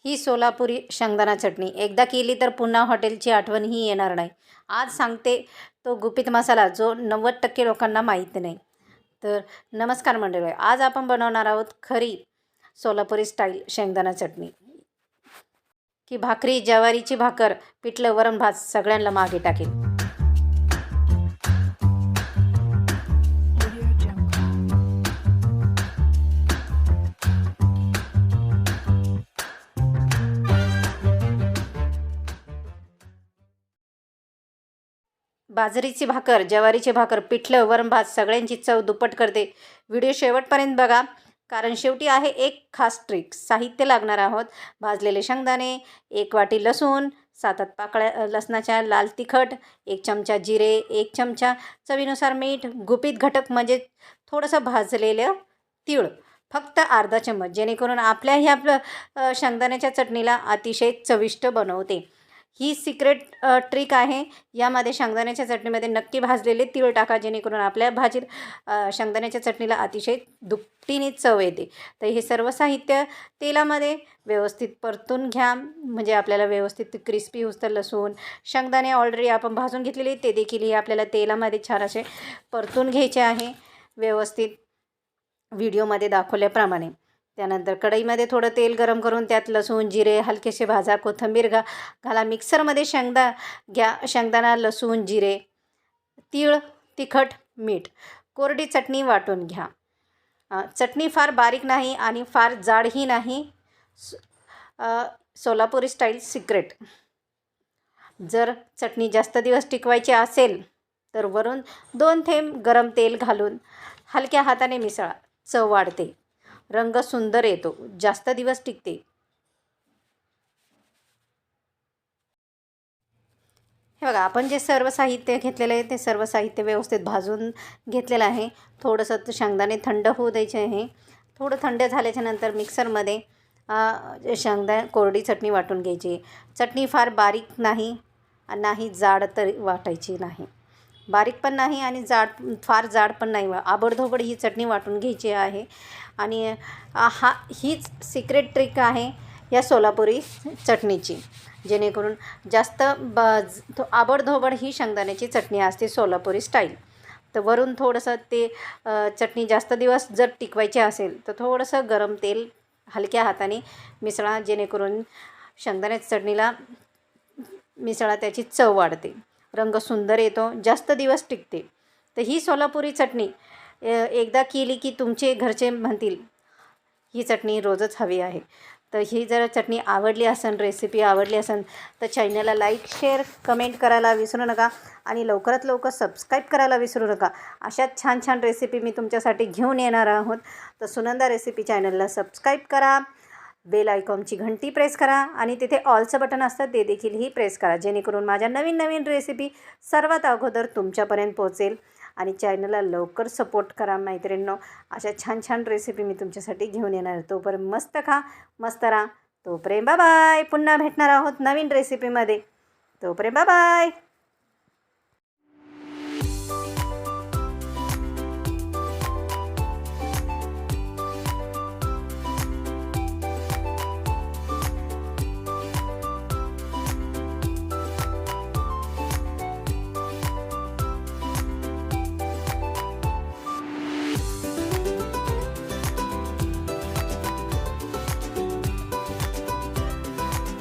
ही सोलापुरी शेंगदाणा चटणी एकदा केली तर पुन्हा हॉटेलची आठवणही येणार नाही. आज सांगते तो गुपित मसाला जो 90% लोकांना माहीत नाही. तर नमस्कार मंडळी, आज आपण बनवणार आहोत खरी सोलापुरी स्टाईल शेंगदाणा चटणी. की भाकरी, ज्वारीची भाकर, पिठलं, वरण भात सगळ्यांना मागे टाकेल. बाजरीची भाकर, ज्वारीची भाकर, पिठलं, वरण भात सगळ्यांची चव दुप्पट करते. व्हिडिओ शेवटपर्यंत बघा, कारण शेवटी आहे एक खास ट्रिक. साहित्य लागणार आहोत: भाजलेले शेंगदाणे, 1 वाटी लसूण, 7-8 पाकळ्या लसणाच्या, लाल तिखट, 1 चमचा जिरे, 1 चमचा चवीनुसार मीठ, गुपित घटक म्हणजे थोडंसं भाजलेलं तीळ, फक्त अर्धा चम्मच, जेणेकरून आपल्या ह्या शेंगदाण्याच्या चटणीला अतिशय चविष्ट बनवते. ही सिक्रेट ट्रिक आहे. यामध्ये शेंगदाण्याच्या चटणीमध्ये नक्की भाजलेले तीळ टाका, जेणेकरून आपल्या शेंगदाण्याच्या चटणीला अतिशय दुपटीने चव येते. तर हे सर्व साहित्य तेलामध्ये व्यवस्थित परतून घ्या, म्हणजे आपल्याला व्यवस्थित क्रिस्पी होतं. लसूण, शेंगदाणे ऑलरेडी आपण भाजून घेतलेले, ते देखील हे आपल्याला तेलामध्ये छान असे परतून घ्यायचे आहे व्यवस्थित, व्हिडिओमध्ये दाखवल्याप्रमाणे. त्यानंतर कढईमध्ये थोडं तेल गरम करून त्यात लसूण, जिरे हलकेसे भाजा, कोथिंबीर घाला. मिक्सरमध्ये शेंगदाणा, लसूण, जिरे, तीळ, तिखट, मीठ, कोरडी चटणी वाटून घ्या. चटणी फार बारीक नाही आणि फार जाडही नाही. सोलापुरी स्टाईल सिक्रेट. जर चटणी जास्त दिवस टिकवायची असेल तर वरून 2 थेंब गरम तेल घालून हलक्या हाताने मिसळा. चव वाढते, रंग सुंदर येतो, जास्त दिवस टिकते. हे बघा, आपण जे सर्व साहित्य घेतलेलं आहे ते सर्व साहित्य व्यवस्थित भाजून घेतलेलं आहे. थोडंसं शेंगदाणे थंड होऊ द्यायचे आहे. थोडं थंड झाल्याच्यानंतर मिक्सरमध्ये कोरडी चटणी वाटून घ्यायची. चटणी फार बारीक नाही जाड तर वाटायची नाही, बारीक पण नाही आणि फार जाड पण नाही. आबडधोबड ही चटणी वाटून घ्यायची आहे. आणि हीच सिक्रेट ट्रिक आहे या सोलापुरी चटणीची, जेणेकरून जास्त आबडधोबड ही शेंगदाण्याची चटणी असते सोलापुरी स्टाईल. तर वरून थोडंसं ते चटणी जास्त दिवस जर टिकवायची असेल तर थोडंसं गरम तेल हलक्या हाताने मिसळा, जेणेकरून शेंगदाण्याच्या चटणीला मिसळा, त्याची चव वाढते, रंग सुंदर येतो, जास्त दिवस टिकते. तर ही सोलापुरी चटणी एकदा केली की तुमचे घरचे म्हणतील ही चटणी रोजच हवी आहे. तर ही जर चटणी आवडली असेल, रेसिपी आवडली असेल तर चॅनलला लाईक, शेअर, कमेंट करायला विसरू नका आणि लवकरात लवकर सबस्क्राईब करायला विसरू नका. अशाच छान छान रेसिपी मी तुमच्यासाठी घेऊन येणार आहोत. तर सुनंदा रेसिपी चॅनलला सबस्क्राईब करा, बेल आयकॉनची घंटी प्रेस करा आणि तिथे ऑलचं बटन असतं ते देखीलही प्रेस करा, जेणेकरून माझ्या नवीन नवीन रेसिपी सर्वात अगोदर तुमच्यापर्यंत पोहोचेल. आणि चॅनलला लवकर सपोर्ट करा मैत्रिणींनो. अशा छान छान रेसिपी मी तुमच्यासाठी घेऊन येणार. तोपर्यंत मस्त खा, मस्त राहा. तोपर्यंत बाय बाय. पुन्हा भेटणार आहोत नवीन रेसिपीमध्ये. तोपर्यंत बाय बाय.